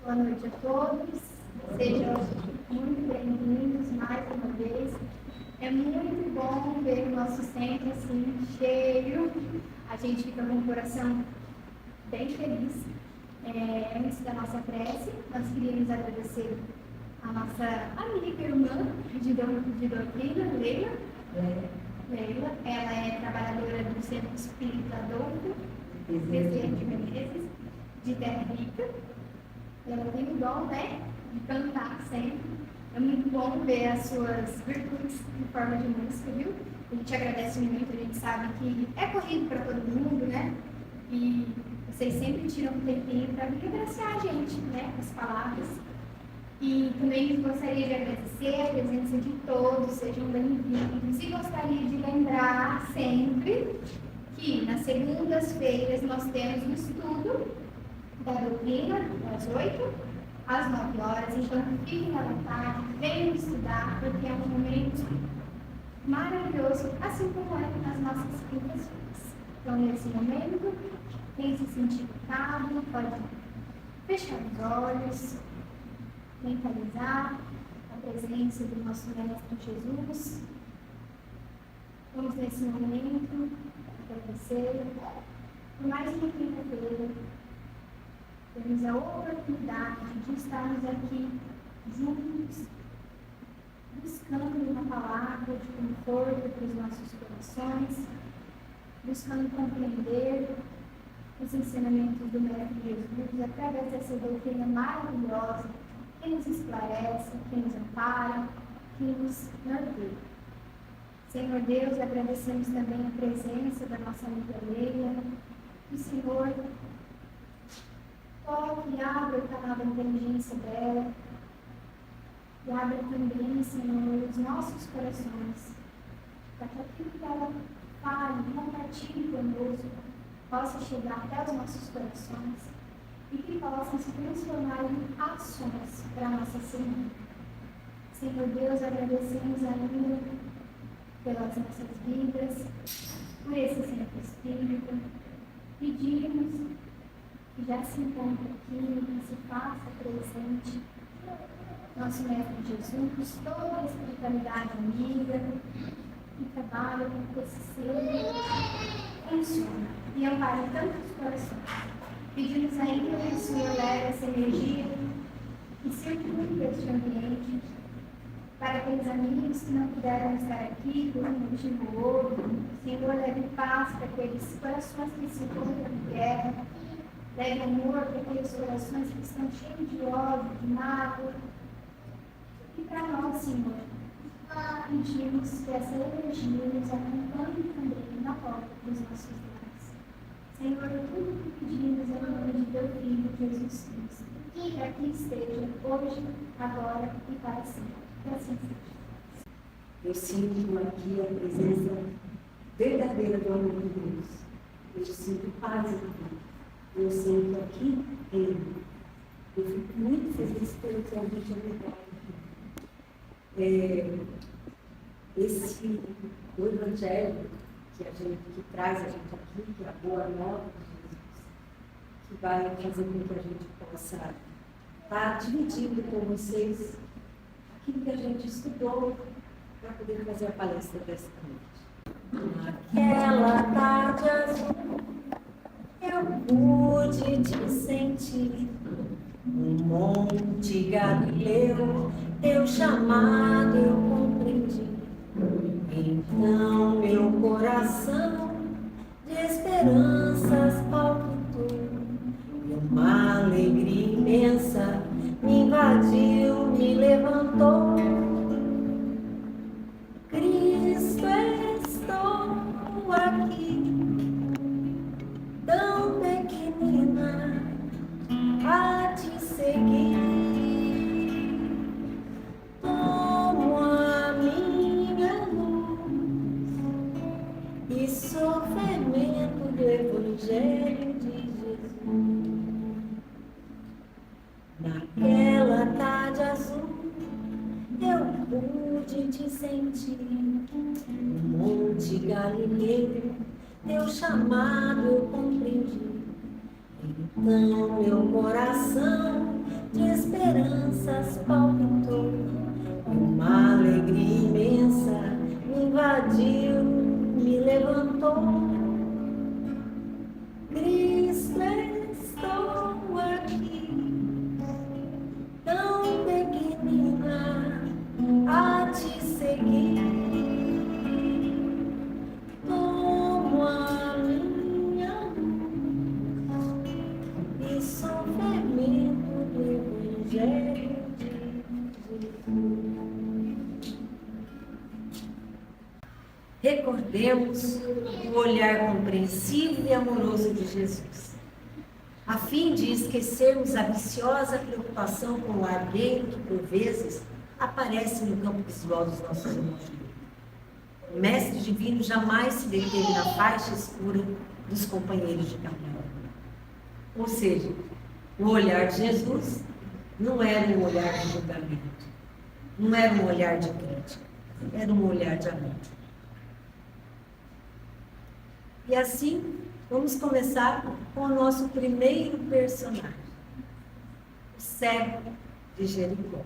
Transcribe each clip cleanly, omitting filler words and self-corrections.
Boa noite a todos, sejam muito bem-vindos mais uma vez. É muito bom ver o nosso centro assim cheio, a gente fica com o coração bem feliz. Antes da nossa prece, nós queríamos agradecer a nossa amiga e irmã de doutrina, Leila. Ela é trabalhadora do Centro Espírita Adolfo Bezerra de Menezes, de Terra Rica. Ela tem o dom, de cantar sempre. É muito bom ver as suas virtudes em forma de música, viu? A gente agradece muito, a gente sabe que é corrido para todo mundo, E vocês sempre tiram um tempinho para vir agraciar a gente, com as palavras. E também gostaria de agradecer a presença de todos, sejam bem-vindos. E gostaria de lembrar sempre que nas segundas-feiras nós temos o estudo da doutrina, das 8 às 9 horas. Então, fiquem à vontade, venham estudar, porque é um momento maravilhoso, assim como é nas nossas quintas-feiras. Então, nesse momento, quem se sentir tocado, pode fechar os olhos, mentalizar a presença do nosso Mestre Jesus. Vamos, nesse momento, agradecer por mais uma quinta-feira. Temos a oportunidade de estarmos aqui juntos, buscando uma palavra de conforto para os nossos corações, buscando compreender os ensinamentos do Mestre Jesus através dessa doutrina maravilhosa que nos esclarece, que nos ampara, que nos norteia. Senhor Deus, agradecemos também a presença da nossa amiga Leila, que o Senhor toque e abra o canal da inteligência dela e abra também, Senhor, os nossos corações, para que aquilo que ela fale, compartilhe conosco, possa chegar até os nossos corações e que possam se transformar em ações para a nossa semana. Senhor Deus, agradecemos ainda pelas nossas vidas, por esse centro espírita, pedimos que já se encontra aqui, que se faça presente nosso Mestre Jesus, toda a espiritualidade amiga, que trabalha com que esse ser funcione e ampare tantos corações. Pedimos ainda que o Senhor leve essa energia e circule este ambiente para aqueles amigos que não puderam estar aqui por um motivo ou outro. O Senhor leve paz para aqueles corações que se encontram em guerra. Leve amor para aqueles corações que estão cheios de ódio, de mágoa. E para nós, Senhor, pedimos que essa energia nos acompanhe também na porta dos nossos lares. Senhor, tudo que pedimos é em nome de teu Filho, Jesus Cristo. Que aqui esteja, hoje, agora e para sempre. Que assim seja. Eu sinto aqui a presença verdadeira do amor de Deus. Eu sinto paz aqui. Eu sinto aqui Ele. Eu fico muito feliz pelo convite obrigado. O Evangelho que traz a gente aqui, que é a boa nova de Jesus, que vai fazer com que a gente possa estar dividindo com vocês aquilo que a gente estudou para poder fazer a palestra desta noite. Naquela tarde azul, eu pude te sentir, no Monte Galileu, teu chamado eu compreendi. Então meu coração de esperanças palpitou, e uma alegria imensa me invadiu, me levantou. Cristo, estou aqui, tão pequenina, a te seguir. Tomo a minha luz e sou fermento do Evangelho de Jesus. Naquela tarde azul, eu pude te sentir, no Monte Galileu, teu chamado eu compreendi. Então meu coração de esperanças palpitou. Uma alegria imensa me invadiu, me levantou. Cristo, estou aqui, tão pequenina, a te seguir. Tomo a minha mão e sou fermento do Evangelho de Jesus. Recordemos o olhar compreensivo e amoroso de Jesus, a fim de esquecermos a viciosa preocupação com o largueiro que, por vezes, aparece no campo visual dos nossos irmãos. O Mestre Divino jamais se deteve na faixa escura dos companheiros de caminhada. Ou seja, o olhar de Jesus não era um olhar de julgamento, não era um olhar de crítica, era um olhar de amor. E assim, vamos começar com o nosso primeiro personagem, o cego de Jericó.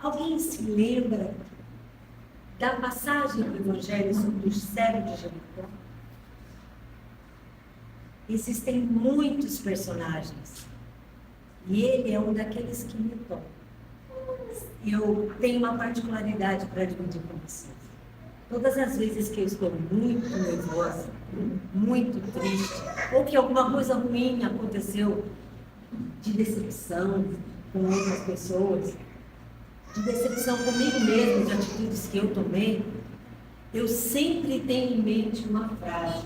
Alguém se lembra da passagem do Evangelho sobre o cego de Jericó? Existem muitos personagens, e ele é um daqueles que me tocam. Eu tenho uma particularidade para dividir com vocês. Todas as vezes que eu estou muito nervosa, muito triste, ou que alguma coisa ruim aconteceu, de decepção com outras pessoas, de decepção comigo mesmo, de atitudes que eu tomei, eu sempre tenho em mente uma frase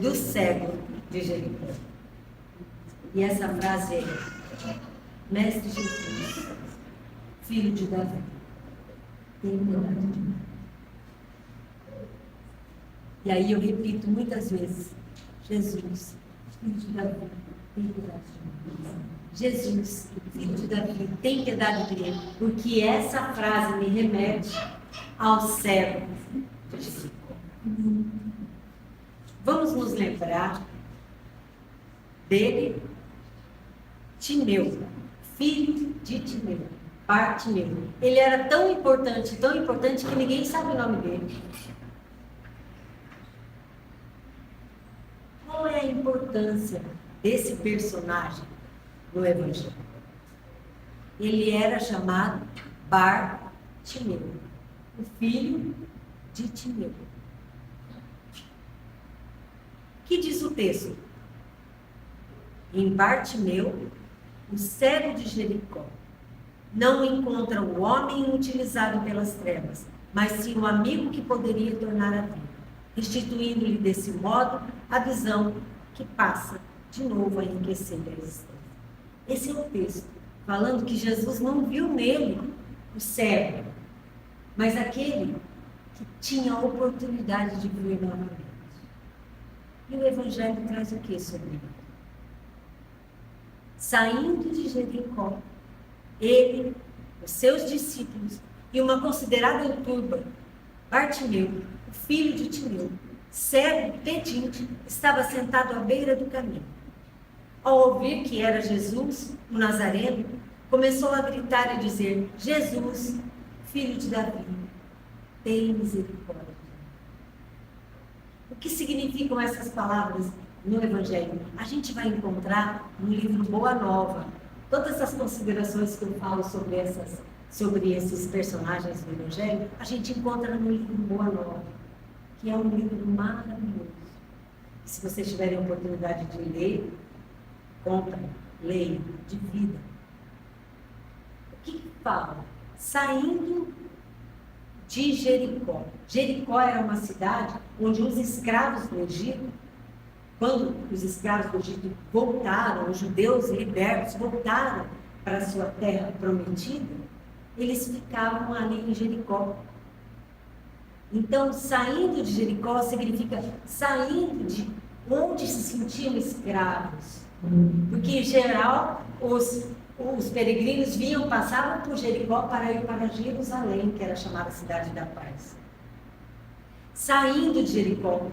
do cego de Jericó. E essa frase é: Mestre Jesus, filho de Davi, tem piedade de mim. E aí eu repito muitas vezes: Jesus, filho de Davi, tem piedade de mim. Jesus, filho de Davi, tem piedade de mim. Porque essa frase me remete ao cego de Jericó. Vamos nos lembrar dele, Timeu, filho de Timeu, Bartimeu. Ele era tão importante que ninguém sabe o nome dele. Qual é a importância desse personagem no Evangelho? Ele era chamado Bartimeu, o filho de Timeu. Que diz o texto? Em Bartimeu, o cego de Jericó, não encontra o homem inutilizado pelas trevas, mas sim o amigo que poderia tornar a vida, restituindo-lhe desse modo a visão que passa de novo a enriquecer a existência. Esse é o texto, falando que Jesus não viu nele o cego, mas aquele que tinha a oportunidade de ver novamente. E o Evangelho traz o que sobre ele? Saindo de Jericó, ele, os seus discípulos e uma considerável turba, Bartimeu, o filho de Timeu, cego, pedinte, estava sentado à beira do caminho. Ao ouvir que era Jesus, o Nazareno, começou a gritar e dizer: Jesus, filho de Davi, tem misericórdia. O que significam essas palavras no Evangelho? A gente vai encontrar no livro Boa Nova. Todas as considerações que eu falo sobre esses personagens do Evangelho, a gente encontra no livro Boa Nova, que é um livro maravilhoso. E se vocês tiverem a oportunidade de ler, comprem, leiam, de vida. O que fala? Saindo de Jericó. Jericó era uma cidade onde os escravos do Egito, quando os escravos do Egito voltaram, os judeus libertos voltaram para a sua terra prometida, eles ficavam ali em Jericó. Então, saindo de Jericó significa saindo de onde se sentiam escravos. Porque, em geral, os peregrinos passavam por Jericó para ir para Jerusalém, que era chamada Cidade da Paz. Saindo de Jericó,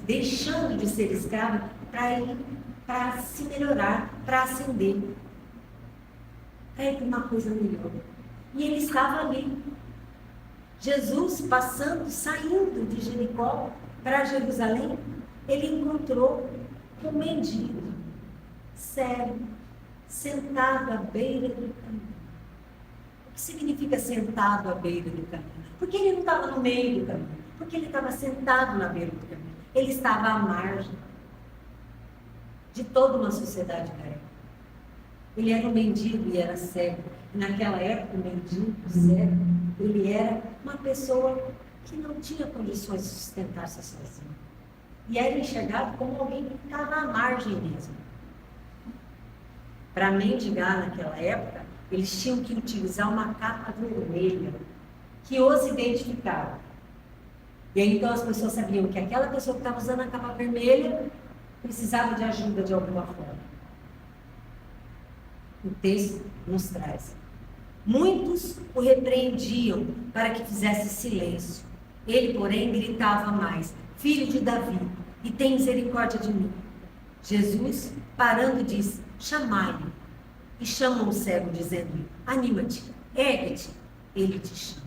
deixando de ser escravo para ir para se melhorar, para ascender, para ir para uma coisa melhor. E ele estava ali. Jesus passando, saindo de Jericó para Jerusalém, ele encontrou um mendigo, cego, sentado à beira do caminho. O que significa sentado à beira do caminho? Porque ele não estava no meio do caminho, porque ele estava sentado na beira do caminho. Ele estava à margem de toda uma sociedade da época. Ele era um mendigo e era cego. E naquela época, o mendigo, o cego, ele era uma pessoa que não tinha condições de sustentar-se sozinho. E era enxergado como alguém que estava à margem mesmo. Para mendigar naquela época, eles tinham que utilizar uma capa vermelha que os identificava. E aí, então as pessoas sabiam que aquela pessoa que estava usando a capa vermelha precisava de ajuda de alguma forma. O texto nos traz. Muitos o repreendiam para que fizesse silêncio. Ele, porém, gritava mais: Filho de Davi, e tem misericórdia de mim. Jesus, parando, disse: Chamai-o. E chamam o cego, dizendo-lhe: Anima-te, ergue-te, ele te chama.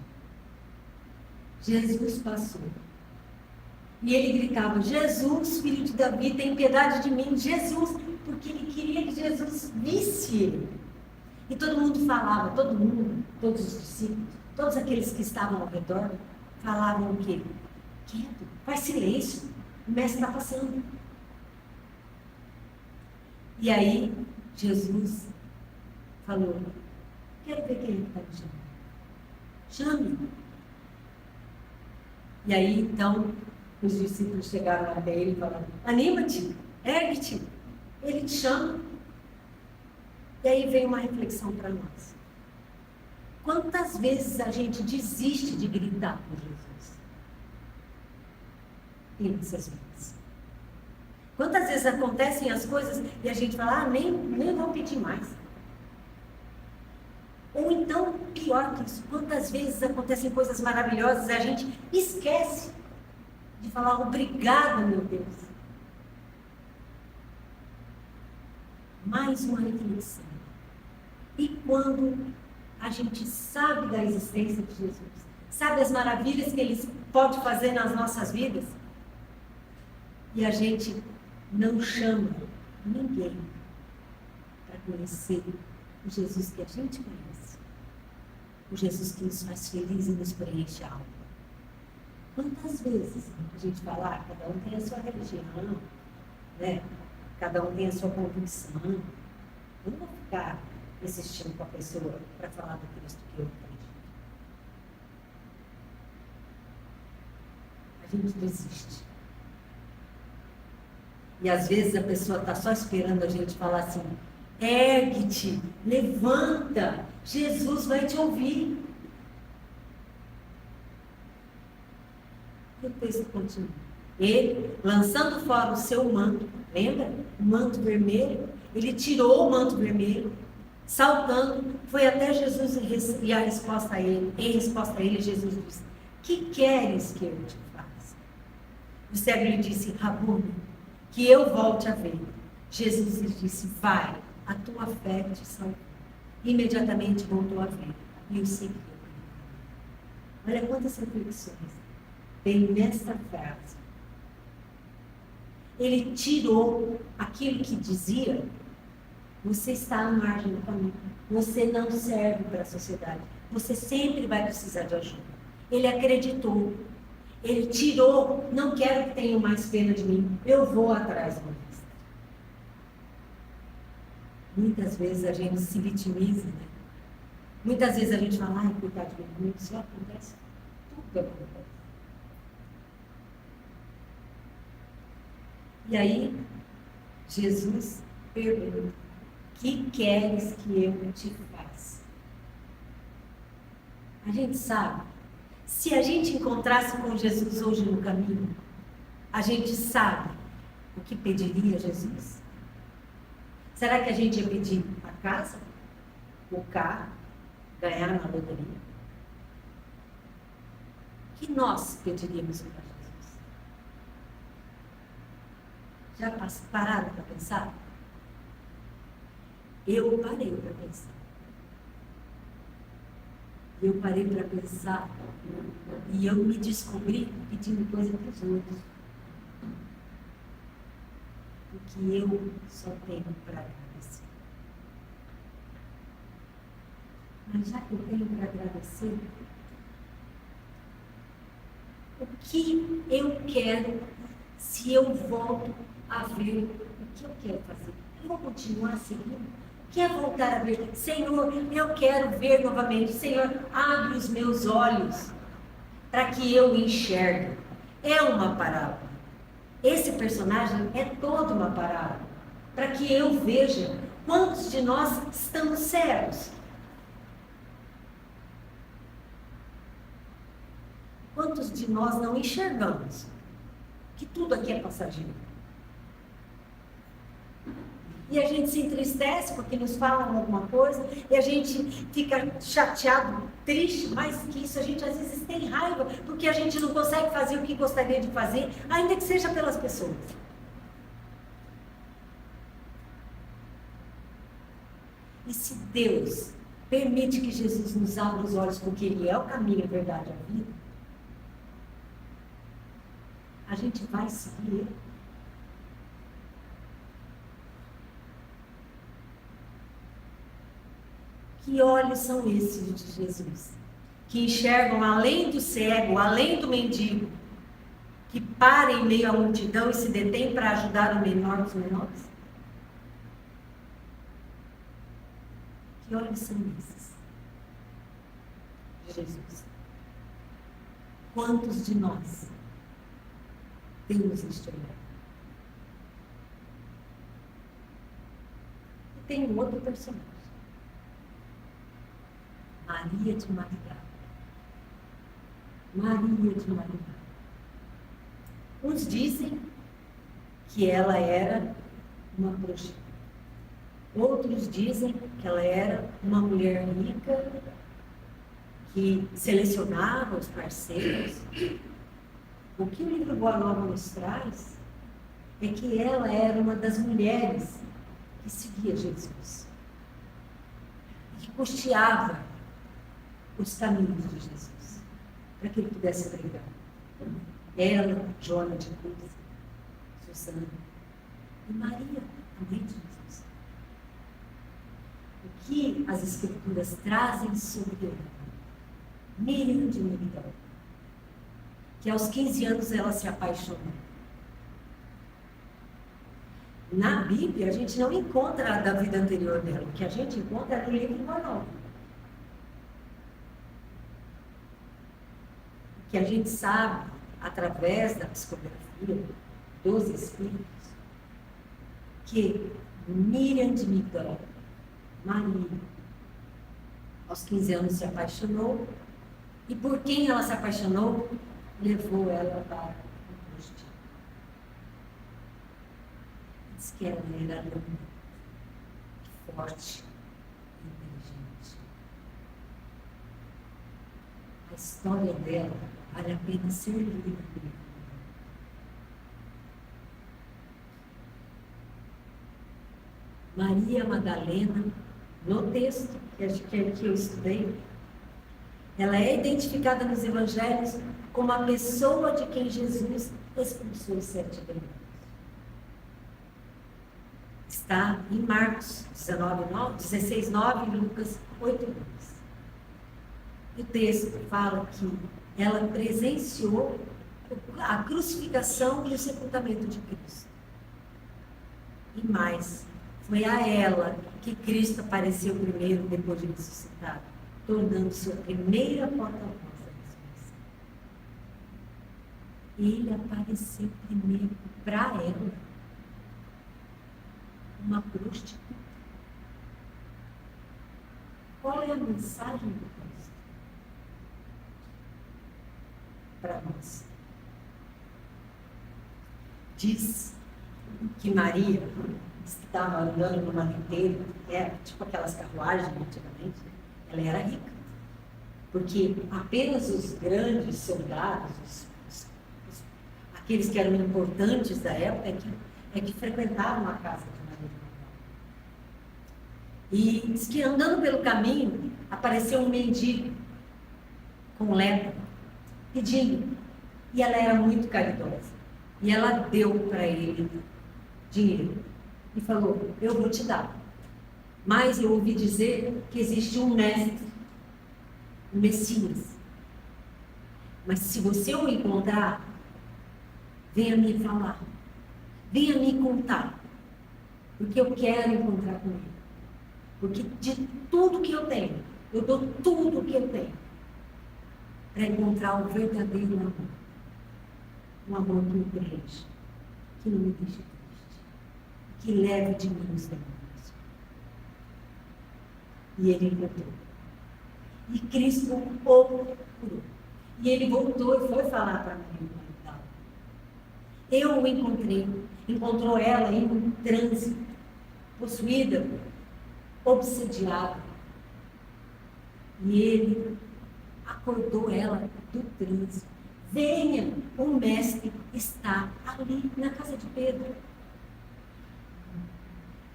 Jesus passou. E ele gritava: Jesus, filho de Davi, tem piedade de mim. Jesus, porque ele queria que Jesus visse ele. E todo mundo falava, todo mundo, todos os discípulos, todos aqueles que estavam ao redor, falavam o quê? Quieto, faz silêncio, o mestre está passando. E aí, Jesus falou: quero ver quem está me chamando. Chame. E aí, então, os discípulos chegaram até ele e falaram: anima-te, ergue-te, ele te chama. E aí vem uma reflexão para nós. Quantas vezes a gente desiste de gritar por Jesus? Imensas vezes. Quantas vezes acontecem as coisas e a gente fala: nem vou pedir mais. Ou então, pior que isso, quantas vezes acontecem coisas maravilhosas e a gente esquece de falar: obrigada, meu Deus. Mais uma reflexão. E quando a gente sabe da existência de Jesus, sabe as maravilhas que Ele pode fazer nas nossas vidas, e a gente não chama ninguém para conhecer o Jesus que a gente conhece, o Jesus que nos faz feliz e nos preenche a alma. Quantas vezes a gente fala: cada um tem a sua religião, né? Cada um tem a sua convicção. Eu não vou ficar insistindo com a pessoa para falar do Cristo que eu acredito. A gente desiste. E às vezes a pessoa está só esperando a gente falar assim: ergue-te, levanta, Jesus vai te ouvir. E o texto continua. Ele, lançando fora o seu manto, lembra? O manto vermelho. Ele tirou o manto vermelho, saltando, foi até Jesus e a resposta a ele. Em resposta a ele, Jesus disse: que queres que eu te faça? O cego lhe disse: Rabuni, que eu volte a ver. Jesus lhe disse: vai, a tua fé te salvou. Imediatamente voltou a ver e o seguiu. Olha quantas reflexões tem nesta frase. Ele tirou aquilo que dizia: você está à margem do caminho, você não serve para a sociedade, você sempre vai precisar de ajuda. Ele acreditou, ele tirou: não quero que tenham mais pena de mim, eu vou atrás do mestre. Muitas vezes a gente se vitimiza, né? Muitas vezes a gente fala: ai, coitado de mim, isso acontece, tudo acontece. E aí, Jesus pergunta: que queres que eu te faça? A gente sabe, se a gente encontrasse com Jesus hoje no caminho, a gente sabe o que pediria a Jesus? Será que a gente ia pedir a casa, o carro, ganhar na loteria? O que nós pediríamos para Jesus? Já pararam para pensar? Eu parei para pensar. Eu parei para pensar e eu me descobri pedindo coisa para os outros. Porque eu só tenho para agradecer. Mas já que eu tenho para agradecer, o que eu quero se eu volto a ver o que eu quero fazer? Eu vou continuar seguindo? Quer voltar a ver? Senhor, eu quero ver novamente. Senhor, abre os meus olhos para que eu enxergue. É uma parábola. Esse personagem é toda uma parábola. Para que eu veja quantos de nós estamos cegos. Quantos de nós não enxergamos que tudo aqui é passageiro? E a gente se entristece porque nos falam alguma coisa, e a gente fica chateado, triste, mais que isso, a gente às vezes tem raiva, porque a gente não consegue fazer o que gostaria de fazer, ainda que seja pelas pessoas. E se Deus permite que Jesus nos abra os olhos, porque Ele é o caminho, a verdade e a vida, a gente vai seguir Ele. Que olhos são esses de Jesus? Que enxergam além do cego, além do mendigo, que para em meio à multidão e se detém para ajudar o menor dos menores? Que olhos são esses de Jesus? Quantos de nós temos este olhar? E tem um outro personagem. Maria de Magdala. Maria de Magdala. Uns dizem que ela era uma prostituta. Outros dizem que ela era uma mulher rica que selecionava os parceiros. O que o livro Boa Nova nos traz é que ela era uma das mulheres que seguia Jesus, que custeava os caminhos de Jesus, para que ele pudesse pregar. Ela, Joana de Cruz, Susana e Maria, a mãe de Jesus. O que as Escrituras trazem sobre ela? Miriam de Magdala, que aos 15 anos ela se apaixonou. Na Bíblia, a gente não encontra da vida anterior dela, o que a gente encontra é no livro Boa Nova. Que a gente sabe, através da psicografia dos Espíritos, que Miriam de Magdala, Maria, aos 15 anos se apaixonou, e por quem ela se apaixonou, levou ela para o posto. Diz que ela era linda, forte e inteligente. A história dela vale a pena ser lida. Maria Madalena, no texto que eu estudei, ela é identificada nos evangelhos como a pessoa de quem Jesus expulsou os 7 demônios. Está em Marcos 16:9 e Lucas 8:2. O texto fala que ela presenciou a crucificação e o sepultamento de Cristo. E mais, foi a ela que Cristo apareceu primeiro depois de ressuscitado, tornando-se a primeira porta-voz da ressurreição. Ele apareceu primeiro para ela, uma prostituta. Qual é a mensagem do Cristo para nós? Diz que Maria estava andando numa liteira, que era tipo aquelas carruagens antigamente, ela era rica. Porque apenas os grandes soldados, aqueles que eram importantes da época, é que frequentavam a casa de Maria. E diz que andando pelo caminho, apareceu um mendigo com lepra, pedindo. E ela era muito caridosa. E ela deu para ele dinheiro. E falou, eu vou te dar. Mas eu ouvi dizer que existe um mestre, um Messias. Mas se você o encontrar, venha me falar. Venha me contar. Porque eu quero encontrar com ele. Porque de tudo que eu tenho, eu dou tudo o que eu tenho para encontrar o verdadeiro amor. Um amor que me preenche, que não me deixe triste, que leve de mim os demônios. E ele encontrou. E Cristo o curou. E ele voltou e foi falar para a Maria Magdala. Eu o encontrei. Encontrou ela em um transe, possuída, obsediada. E ele acordou ela do transe. Venha, o mestre está ali na casa de Pedro.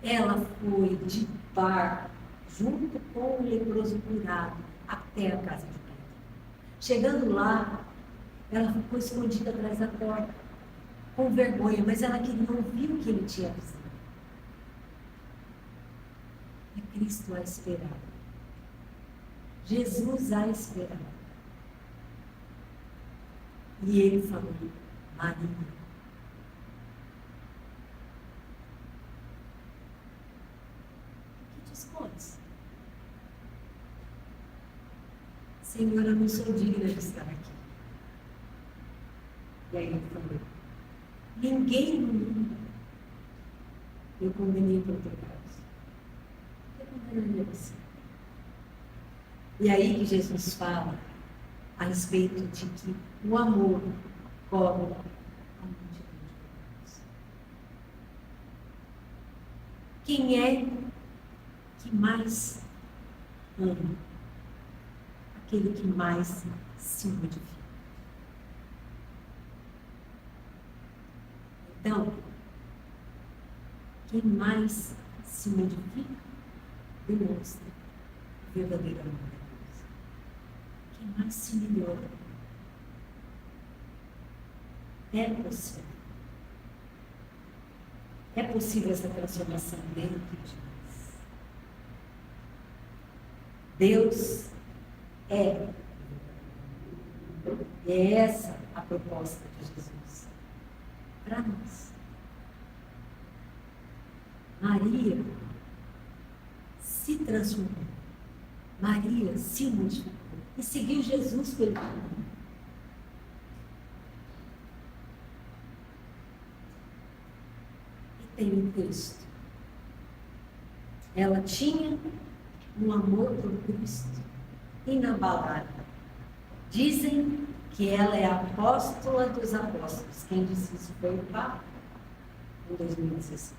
Ela foi de barco, junto com o leproso curado, até a casa de Pedro. Chegando lá, ela ficou escondida atrás da porta, com vergonha, mas ela queria ouvir o que ele tinha a dizer. E Cristo a esperava. Jesus a esperava. E ele falou, Maria. O que te escondes? Senhor, eu não sou digna de estar aqui. E aí ele falou, ninguém no mundo eu condenei por pecados. Eu condenaria você. E aí que Jesus fala a respeito de que o amor cobre a multidão de pecados. Quem é que mais ama? Aquele que mais se modifica. Então, quem mais se modifica demonstra o verdadeiro amor de Deus. Quem mais se melhora é possível. É possível essa transformação dentro de nós. Deus é. É essa a proposta de Jesus para nós. Maria se transformou. Maria se modificou e seguiu Jesus pelo caminho. E tem um texto. Ela tinha um amor por Cristo inabalável. Dizem que ela é a apóstola dos apóstolos. Quem disse isso foi o Papa, em 2016.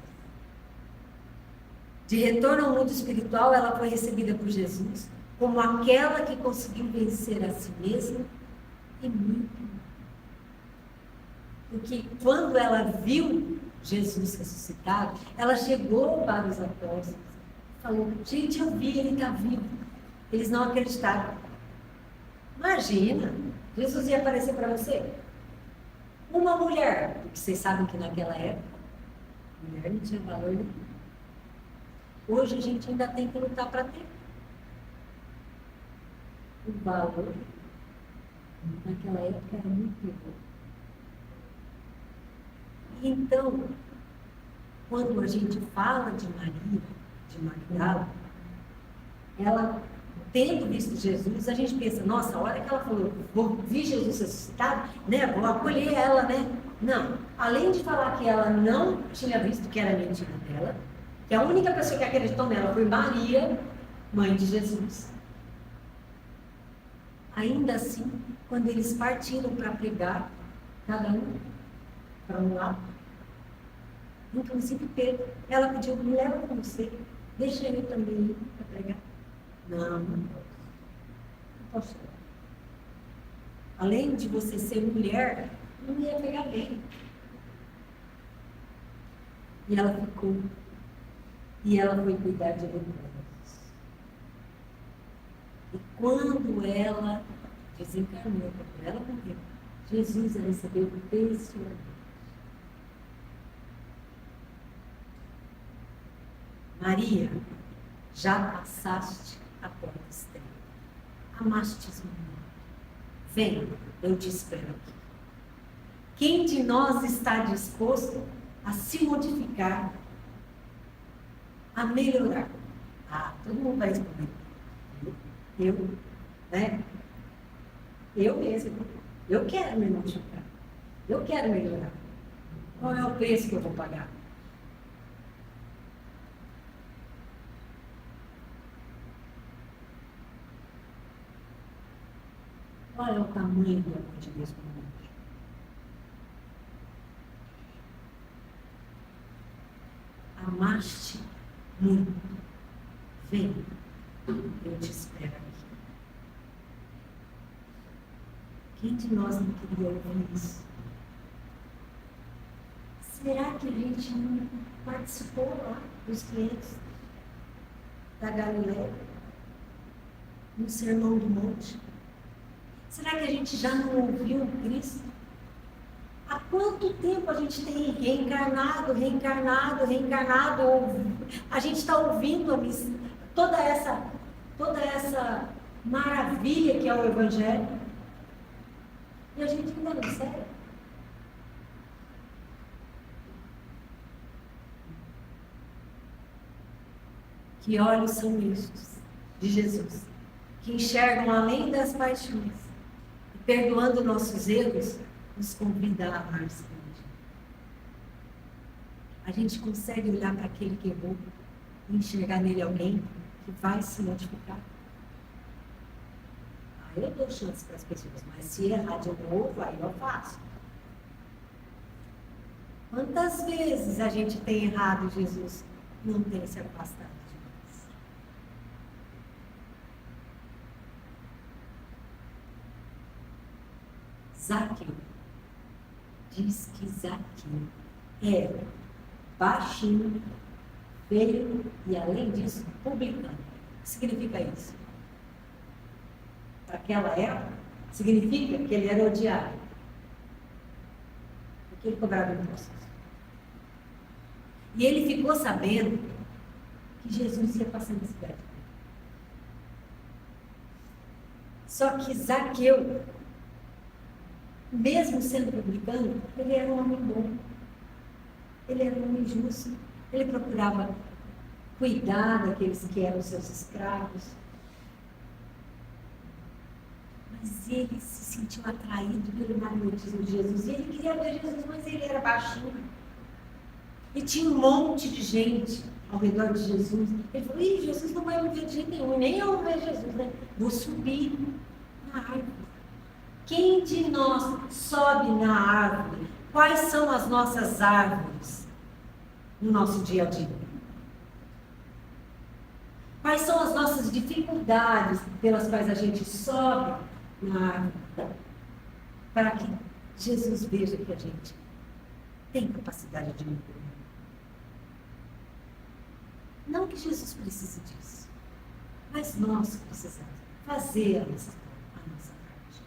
De retorno ao mundo espiritual, ela foi recebida por Jesus como aquela que conseguiu vencer a si mesma e muito mais. Porque quando ela viu Jesus ressuscitado, ela chegou para os apóstolos e falou, gente, eu vi, ele está vivo. Eles não acreditaram. Imagina, Jesus ia aparecer para você. Uma mulher, porque vocês sabem que naquela época, mulher não tinha valor nenhum. Hoje a gente ainda tem que lutar para ter. O valor, naquela época, era muito bom. E então, quando a gente fala de Maria, de Magdala, ela, tendo visto Jesus, a gente pensa, nossa, a hora que ela falou, vou ver Jesus ressuscitado, né, vou acolher ela, né? Não, além de falar que ela não tinha visto que era mentira dela, que a única pessoa que acreditou nela foi Maria, mãe de Jesus. Ainda assim, quando eles partiram para pregar, cada um para um lado, inclusive Pedro, ela pediu, me leva com você, deixa eu também ir para pregar. Não, não posso. Além de você ser mulher, não ia pegar bem. E ela ficou. E ela foi cuidar de leprosos. quando ela desencarnou, quando ela morreu, Jesus a recebeu pessoalmente. Maria, já passaste a porta estreita. Amastes muito. Vem, eu te espero aqui. Quem de nós está disposto a se modificar, a melhorar? Todo mundo vai responder. Né? Eu mesmo. Eu quero me modificar. Eu quero melhorar. Qual é o preço que eu vou pagar? Qual é o tamanho do amor de Deus por nós? Amaste muito. Vem, eu te espero aqui. Quem de nós não queria ouvir isso? Será que a gente não participou lá dos clientes da Galileia? No Sermão do Monte? Será que a gente já não ouviu o Cristo? Há quanto tempo a gente tem reencarnado? A gente está ouvindo toda essa maravilha que é o Evangelho. E a gente ainda não segue. Que olhos são estes de Jesus, que enxergam além das paixões, e perdoando nossos erros, nos convida a amar sempre. A gente consegue olhar para aquele que errou e enxergar nele alguém que vai se modificar. Eu dou chance para as pessoas, mas se errar de novo, aí eu faço. Quantas vezes a gente tem errado, Jesus não tem se afastado de nós? Zaqueu. Diz que Zaqueu era baixinho, feio e, além disso, publicano. O que significa isso? Para aquela época, significa que ele era odiado. Porque ele cobrava impostos. E ele ficou sabendo que Jesus ia passar na cidade. Só que Zaqueu, mesmo sendo publicano, ele era um homem bom. Ele era um homem justo. Ele procurava cuidar daqueles que eram seus escravos. Mas ele se sentiu atraído pelo magnetismo de Jesus. E ele queria ver Jesus, mas ele era baixinho. E tinha um monte de gente ao redor de Jesus. Ele falou, Jesus não vai me ver de jeito nenhum, nem eu vou ver Jesus, né? Vou subir na árvore. Quem de nós sobe na árvore? Quais são as nossas árvores no nosso dia a dia? Quais são as nossas dificuldades pelas quais a gente sobe na árvore? Para que Jesus veja que a gente tem capacidade de melhorar. Não que Jesus precise disso, mas nós precisamos fazer a nossa parte.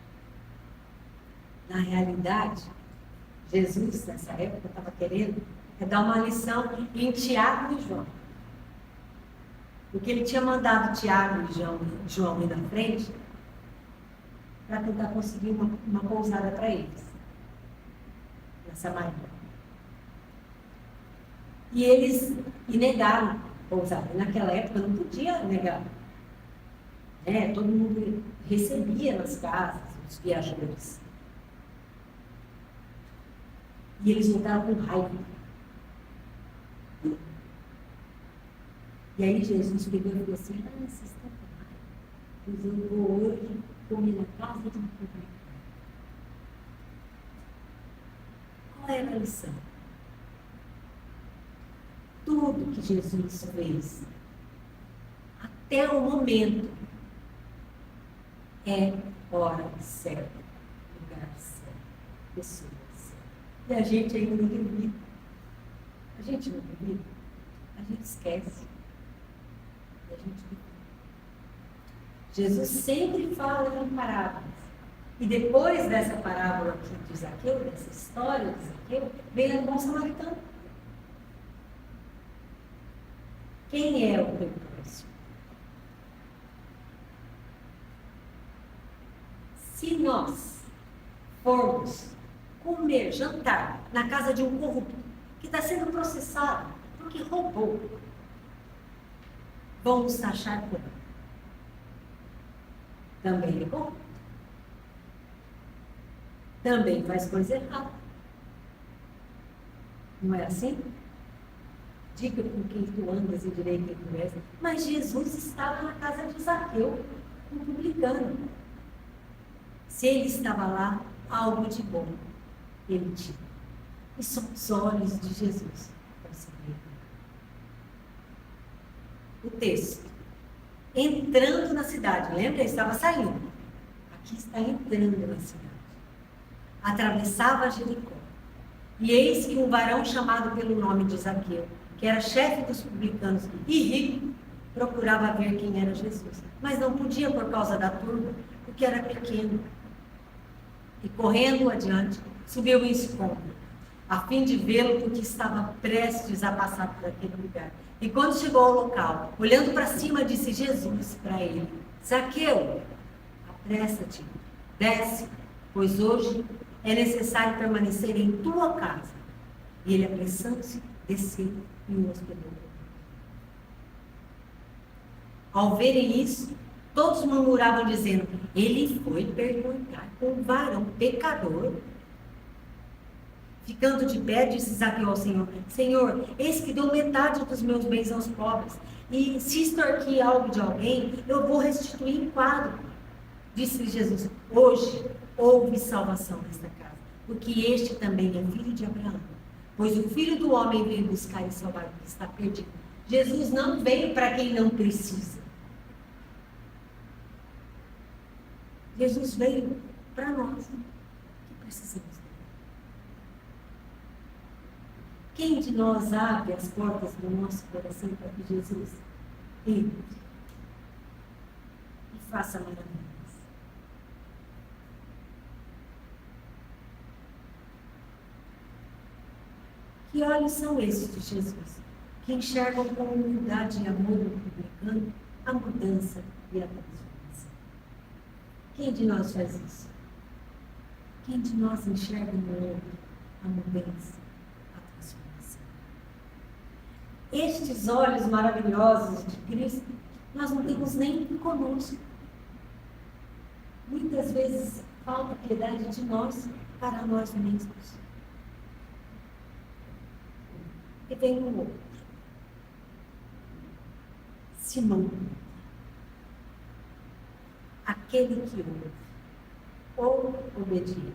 Na realidade, Jesus, nessa época, estava querendo dar uma lição em Tiago e João. Porque ele tinha mandado Tiago e João ir na frente para tentar conseguir uma pousada para eles, na Samaria. E eles negaram a pousada. Naquela época não podia negar. Todo mundo recebia nas casas os viajantes. E eles voltaram com raiva. E aí Jesus pegou e falou assim, vocês estão com raiva, pois eu vou hoje comer na casa de um publicano. Qual era a lição? Tudo que Jesus fez, até o momento, é hora certa, lugar certo, pessoa certa. E a gente ainda não duvida. A gente não duvida. A gente esquece. E a gente duvida. Jesus sempre fala em parábolas. E depois dessa parábola aqui de Zaqueu, dessa história de Zaqueu, vem o bom samaritano. Quem é o teu próximo? Se nós formos comer, jantar na casa de um corrupto que está sendo processado porque roubou, vão nos taxar como? Também é corrupto. Também faz coisa errada. Não é assim? Diga com quem tu andas e direi quem tu és. Mas Jesus estava na casa de Zaqueu, um publicano. Se ele estava lá, algo de bom ele tinha. E são os olhos de Jesus para saber. O texto. Entrando na cidade. Lembra? Ele estava saindo. Aqui está entrando na cidade. Atravessava Jericó. E eis que um varão chamado pelo nome de Zaqueu, que era chefe dos publicanos e rico, procurava ver quem era Jesus. Mas não podia por causa da turba, porque era pequeno. E correndo adiante, subiu em escombro, a fim de vê-lo, porque estava prestes a passar por aquele lugar. E quando chegou ao local, olhando para cima, disse Jesus para ele: Zaqueu, apressa-te, desce, pois hoje é necessário permanecer em tua casa. E ele, apressando-se, desceu e o hospedou. Ao verem isso, todos murmuravam, dizendo: ele foi perguntar com um varão pecador. Ficando de pé, disse Zaqueu ao Senhor: Senhor, eis que dou metade dos meus bens aos pobres, e se extorquir algo de alguém, eu vou restituir em quadro. Disse-lhe Jesus: hoje houve salvação nesta casa, porque este também é filho de Abraão. Pois o Filho do Homem veio buscar e salvar o que está perdido. Jesus não veio para quem não precisa. Jesus veio para nós, que precisamos dele. Quem de nós abre as portas do nosso coração para que Jesus entre e faça maravilhas? Que olhos são esses de Jesus, que enxergam com humildade e amor no publicano a mudança e a transformação? Quem de nós faz isso? Quem de nós enxerga no outro a mudança, a transformação? Estes olhos maravilhosos de Cristo, nós não temos nem conosco. Muitas vezes falta piedade de nós para nós mesmos. E vem um outro. Simão. Aquele que ouve, ou obediente.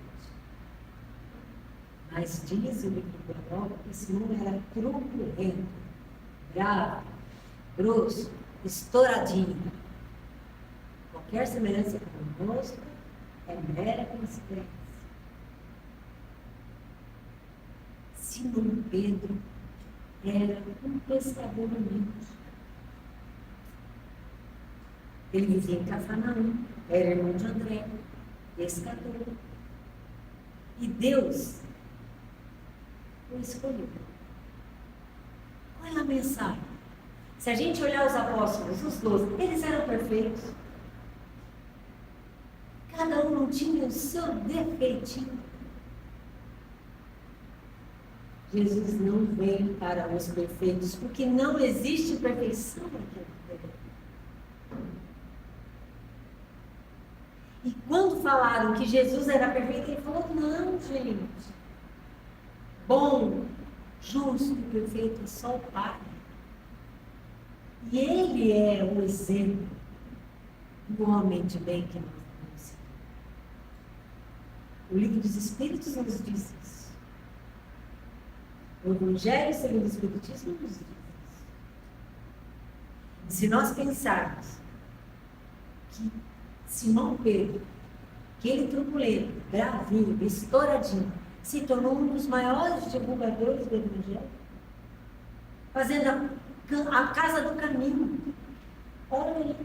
Mas diz o livro do Apóstolo que Simão era truculento, bravo, grosso, estouradinho. Qualquer semelhança com o rosto é mera coincidência. Simão Pedro era um pescador humilde. Ele vivia em Cafarnaum, era irmão de André, pescador. E Deus o escolheu. Qual é a mensagem? Se a gente olhar os apóstolos, os 12, eles eram perfeitos. Cada um tinha o seu defeitinho. Jesus não veio para os perfeitos, porque não existe perfeição naquele lugar. E quando falaram que Jesus era perfeito, ele falou: não, gente. Bom, justo e perfeito é só o Pai. E ele é o exemplo do homem de bem que nós temos. O livro dos Espíritos nos diz isso. O Evangelho segundo o Espiritismo nos diz isso. Se nós pensarmos que Simão Pedro, aquele truculento, bravinho, estouradinho, se tornou um dos maiores divulgadores do Evangelho, fazendo a casa do caminho. Olha aí.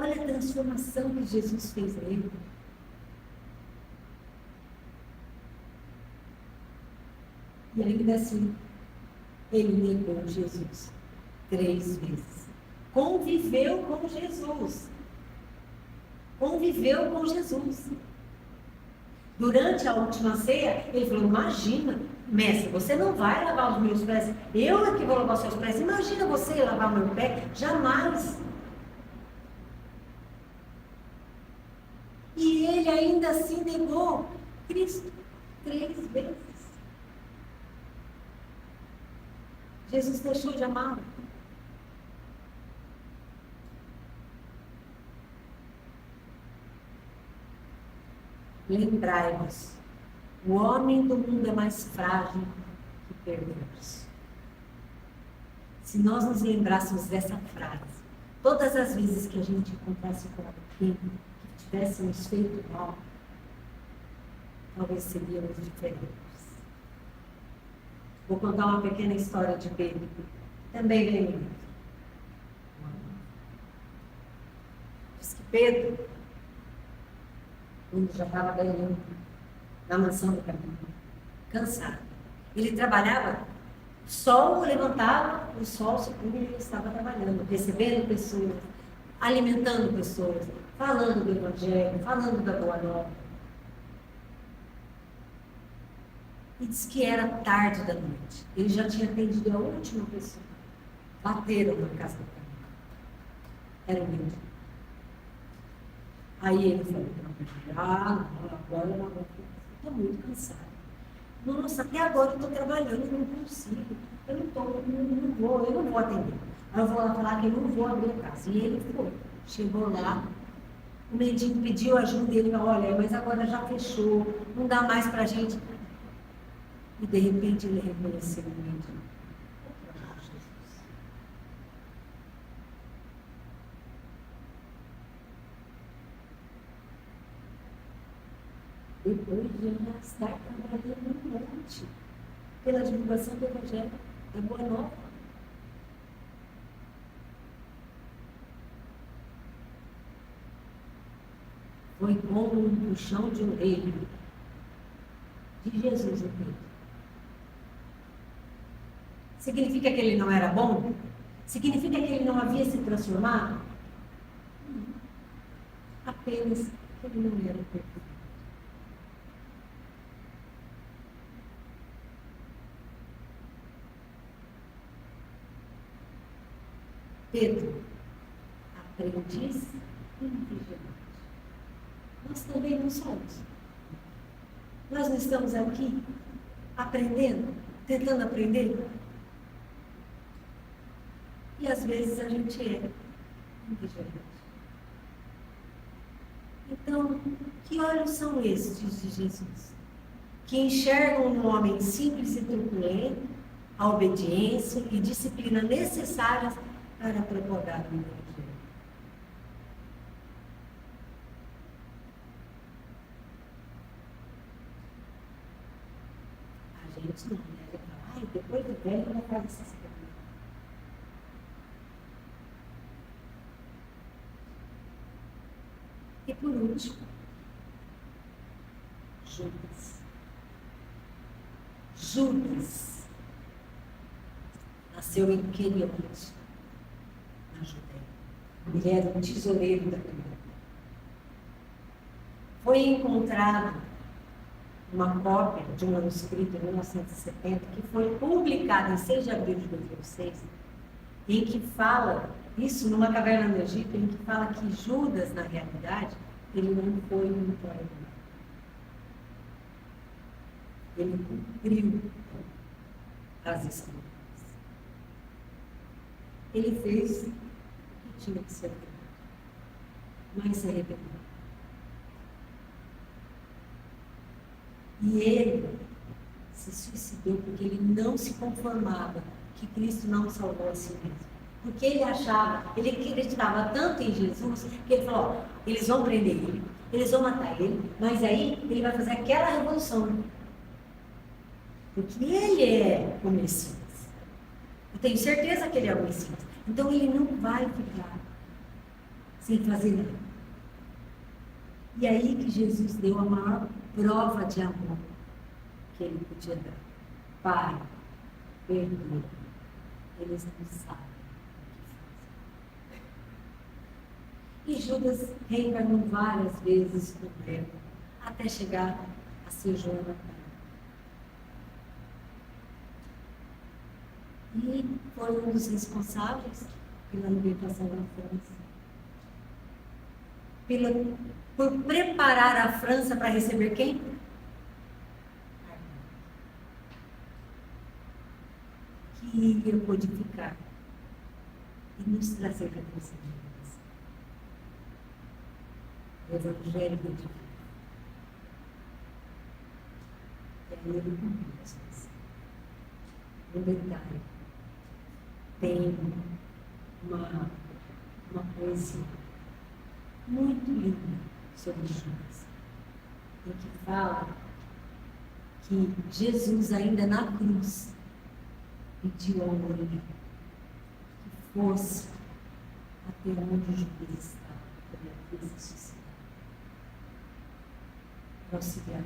Olha a transformação que Jesus fez nele. E ainda assim, ele negou Jesus 3 vezes. Conviveu com Jesus. Conviveu com Jesus. Durante a última ceia, ele falou, imagina, mestre, você não vai lavar os meus pés. Eu é que vou lavar os seus pés. Imagina você lavar meu pé. Jamais. E ele ainda assim negou Cristo 3 vezes. Jesus deixou de amá-lo. Lembrai-vos, o homem do mundo é mais frágil que perverso. Se nós nos lembrássemos dessa frase, todas as vezes que a gente encontrasse com alguém que tivéssemos feito mal, talvez seríamos diferentes. Vou contar uma pequena história de Pedro, também vem muito. Diz que Pedro, quando já estava ganhando na mansão do caminho, cansado. Ele trabalhava, o sol levantava, o sol se punha e ele estava trabalhando, recebendo pessoas, alimentando pessoas, falando do Evangelho, falando da Boa Nova. E disse que era tarde da noite. Ele já tinha atendido a última pessoa. Bateram na casa do caminho. Era o menino. Aí ele falou, agora eu não vou, estou muito cansado. Nossa, até agora eu estou trabalhando, eu não consigo, eu não vou atender. Aí eu vou lá falar que eu não vou abrir a casa. E ele foi, chegou lá, o mendigo pediu ajuda e ele falou, olha, mas agora já fechou, não dá mais para a gente. E de repente ele reconheceu o mendigo. Depois de já estar trabalhando um monte pela divulgação do Evangelho, da Boa Nova. Foi como um puxão de orelha de Jesus no peito. Significa que ele não era bom? Significa que ele não havia se transformado? Apenas que ele não era perfeito. Pedro, aprendiz e vigilante. Nós também não somos. Nós não estamos aqui aprendendo, tentando aprender. E às vezes a gente é vigilante. Então, que olhos são estes de Jesus? Que enxergam no homem simples e truculento a obediência e disciplina necessárias para propagar o Evangelho. A gente não, né? Depois do velho ela faz essas coisas. E por último, Judas. Judas nasceu em Queriote, na Judéia. Ele era um tesoureiro da Câmara. Foi encontrado uma cópia de um manuscrito em 1970 que foi publicado em 6 de abril de 2006, em que fala, isso numa caverna no Egito, em que fala que Judas, na realidade, ele não foi um traidor. Ele cumpriu as escrituras. Ele fez o que tinha que ser feito, mas se arrependeu. E ele se suicidou porque ele não se conformava que Cristo não salvou a si mesmo. Porque ele achava, ele acreditava tanto em Jesus, que ele falou, ó, eles vão prender ele, eles vão matar ele, mas aí ele vai fazer aquela revolução. Porque ele é o Messias. Eu tenho certeza que ele é o Messias. Então ele não vai ficar sem fazer nada. E aí que Jesus deu a maior prova de amor que ele podia dar. Pai, perdoa. Eles não sabem o que fazem. E Judas reencarnou várias vezes no tempo, até chegar a ser Jonathan. E foi um dos responsáveis pela libertação da França. Por preparar a França para receber quem? Que ia codificar e nos trazer a reconciliação. O Evangelho de Deus. E aí ele cumpriu essa missão. Um detalhe. Tem uma poesia muito linda sobre Judas, em que fala que Jesus, ainda na cruz, pediu ao Mãe que fosse até onde o Judas estava, para ele ressuscitar, para auxiliar.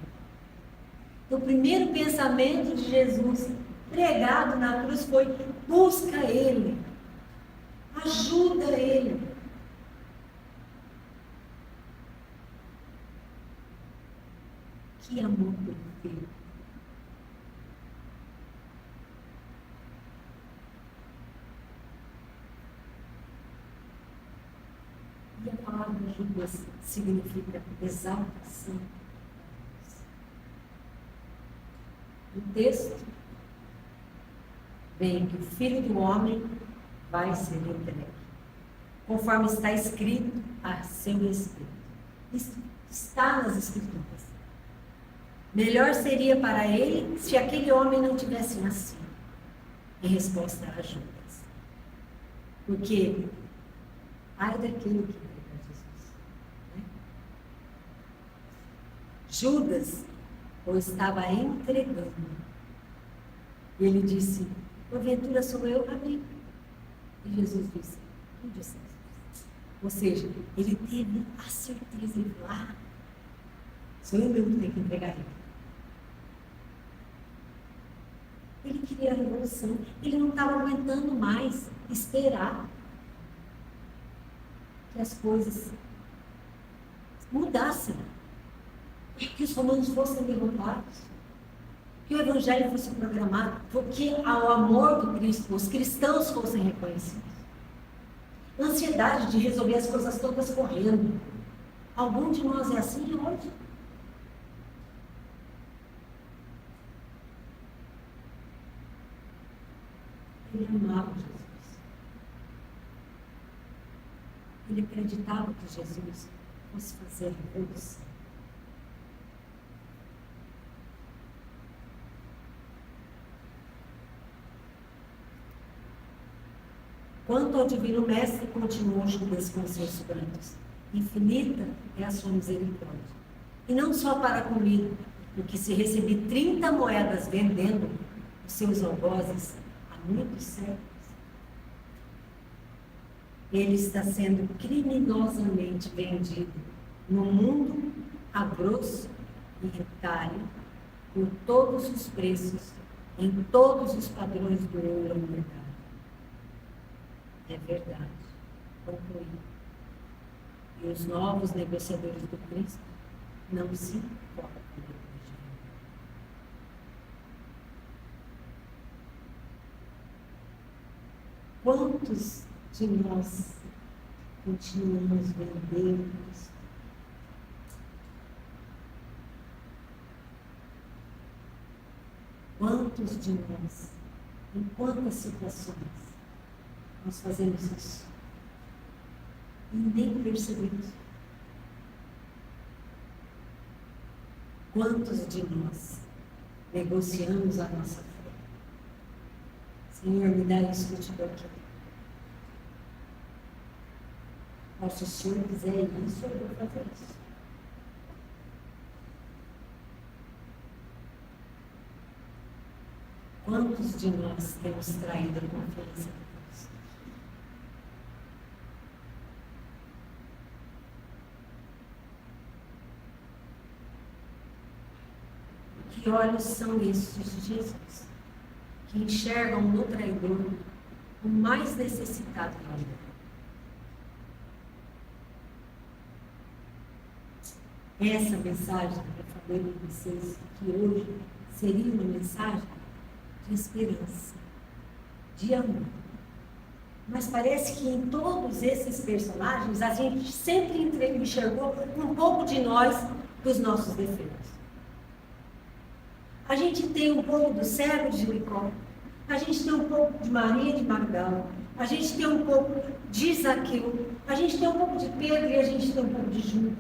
Então, o primeiro pensamento de Jesus, pregado na cruz, foi: busca Ele, ajuda Ele. Que amor perfeito. E a palavra Judas significa exaltação. No texto vem que o Filho do Homem vai ser entregue, conforme está escrito a seu respeito. Isso está nas Escrituras. Melhor seria para ele se aquele homem não tivesse nascido, em resposta a Judas. Porque, ai daquele que nega Jesus. Né? Judas o estava entregando. E ele disse: porventura sou eu, Rabi? E Jesus disse: tu disseste. Ou seja, ele teve a certeza de falar: sou eu mesmo que tenho que entregar ele. Ele queria a revolução. Ele não estava aguentando mais esperar que as coisas mudassem, que os romanos fossem derrotados, que o Evangelho fosse proclamado, porque ao amor do Cristo os cristãos fossem reconhecidos. Ansiedade de resolver as coisas todas correndo. Algum de nós é assim hoje? Ele amava Jesus. Ele acreditava que Jesus fosse fazer a revolução. Quanto ao Divino Mestre, continuou Judas com seus prantos: infinita é a sua misericórdia. E não só para comigo, porque se recebi 30 moedas vendendo os seus algozes há muitos séculos, ele está sendo criminosamente vendido no mundo a grosso e retalho, por todos os preços, em todos os padrões do ouro no mercado. É verdade, concluí. E os novos negociadores do Cristo não se importam com o Evangelho. Quantos de nós continuamos vendendo Cristo? Quantos de nós, em quantas situações, nós fazemos isso e nem percebemos? Quantos de nós negociamos a nossa fé? Senhor, me dá isso que eu te dou aqui. Mas se o Senhor quiser isso, eu vou fazer isso. Quantos de nós temos traído a confiança de Deus? Que olhos são estes de Jesus, que enxergam no traidor o mais necessitado da vida. Essa mensagem que eu falei para vocês, que hoje seria uma mensagem de esperança, de amor. Mas parece que em todos esses personagens a gente sempre enxergou um pouco de nós, dos nossos defeitos. A gente tem um pouco do cego de Jericó, a gente tem um pouco de Maria de Magdala, a gente tem um pouco de Zaqueu, a gente tem um pouco de Pedro e a gente tem um pouco de Judas.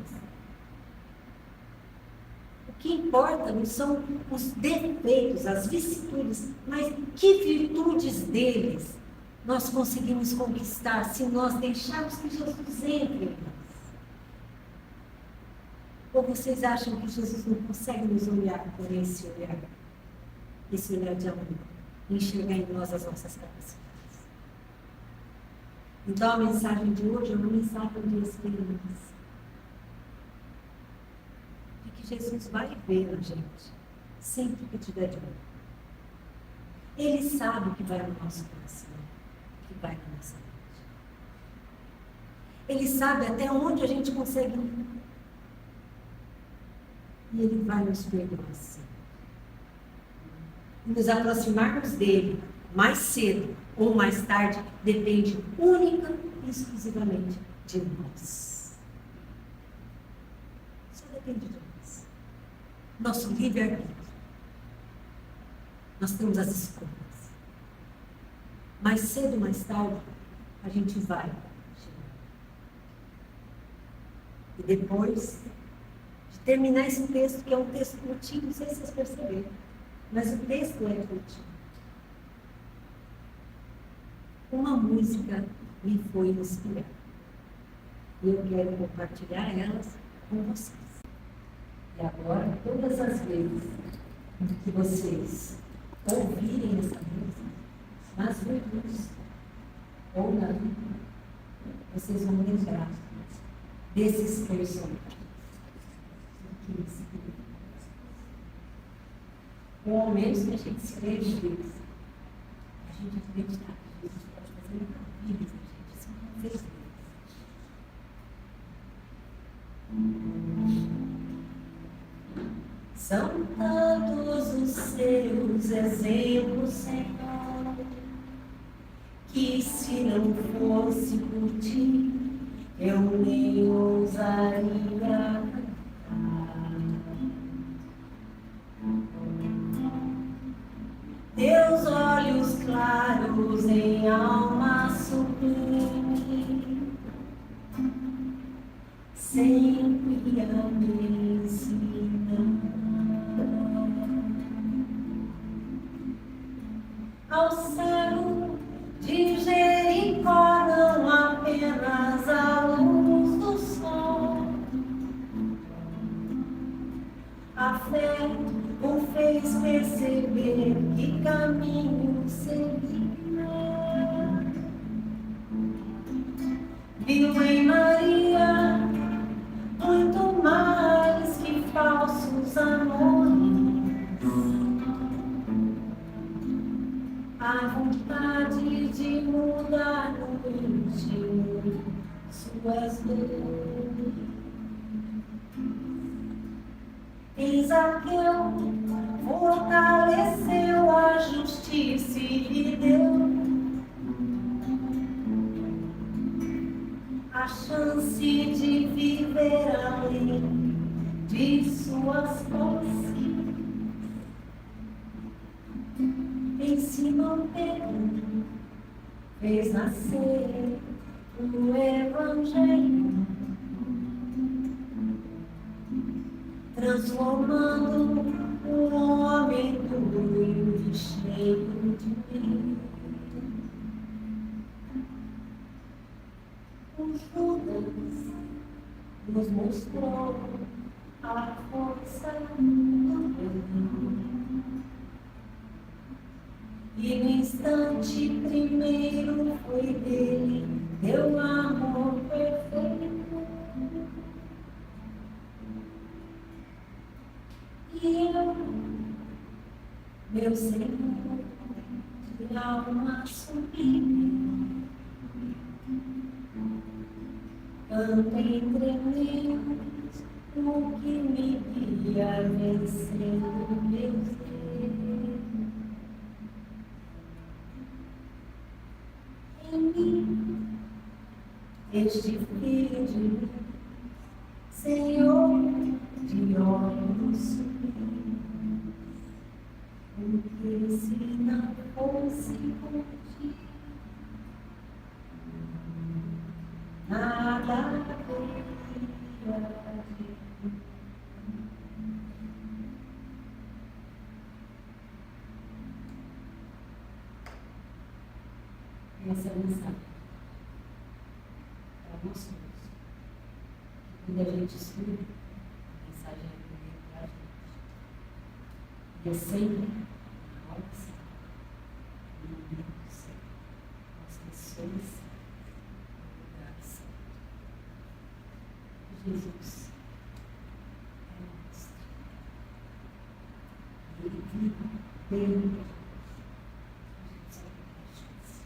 O que importa não são os defeitos, as vicissitudes, mas que virtudes deles nós conseguimos conquistar se nós deixarmos que Jesus entre em nós. Ou vocês acham que Jesus não consegue nos olhar por esse olhar de amor, e enxergar em nós as nossas capacidades? Então a mensagem de hoje é uma mensagem de esperança. De que Jesus vai ver a gente, sempre que tiver de olho. Ele sabe o que vai no nosso coração, o que vai na nossa mente. Ele sabe até onde a gente consegue ir. E Ele vai nos perdoar sempre. E nos aproximarmos dele, mais cedo ou mais tarde, depende única e exclusivamente de nós. Só depende de nós. Nosso livre-arbítrio. Nós temos as escolhas. Mais cedo ou mais tarde, a gente vai chegar. E depois de terminar esse texto, que é um texto curtinho, não sei se vocês perceberam, mas o texto é curtinho. Uma música me foi inspirada. E eu quero compartilhar elas com vocês. E agora, todas as vezes que vocês ouvirem essa música, nas virtudes ou não, vocês vão lembrar desses personagens. Ou ao menos que a gente escreve deles. A gente acreditar que Jesus pode fazer maravilhas na gente, assim como fez deles. São tantos os seus exemplos, Senhor, que se não fosse por ti, eu nem ousaria. Teus olhos claros em alma sublime, sempre a me ensinar. Ao céu de Jericó, não apenas a luz do sol, a fé o fez perceber que caminho seguia. Viu em Maria muito mais que falsos amores, a vontade de mudar no íntimo suas dores. Em Zaqueu fortaleceu a justiça e lhe deu a chance de viver além de suas posses. Ensinou Pedro, fez nascer o Evangelho, transformando o homem duro e cheio de medo. O Judas nos mostrou a força do bem. E no instante primeiro foi dele, deu amor perfeito. E eu meu Senhor, de alma sublime, canto entre meus, o que me guia vencendo meus erros. Em mim, este filho de Deus, Senhor de olhos sublimes, porque se não fosse por ti, nada haveria de mim. Essa é a mensagem para nós todos. Quando a gente estuda, a mensagem é primeiro para a gente. E é sempre na hora certa, no momento certo, com as pessoas certas, no lugar certo. Jesus é o mestre. Ele vive dentro de nós. A gente só tem a chance.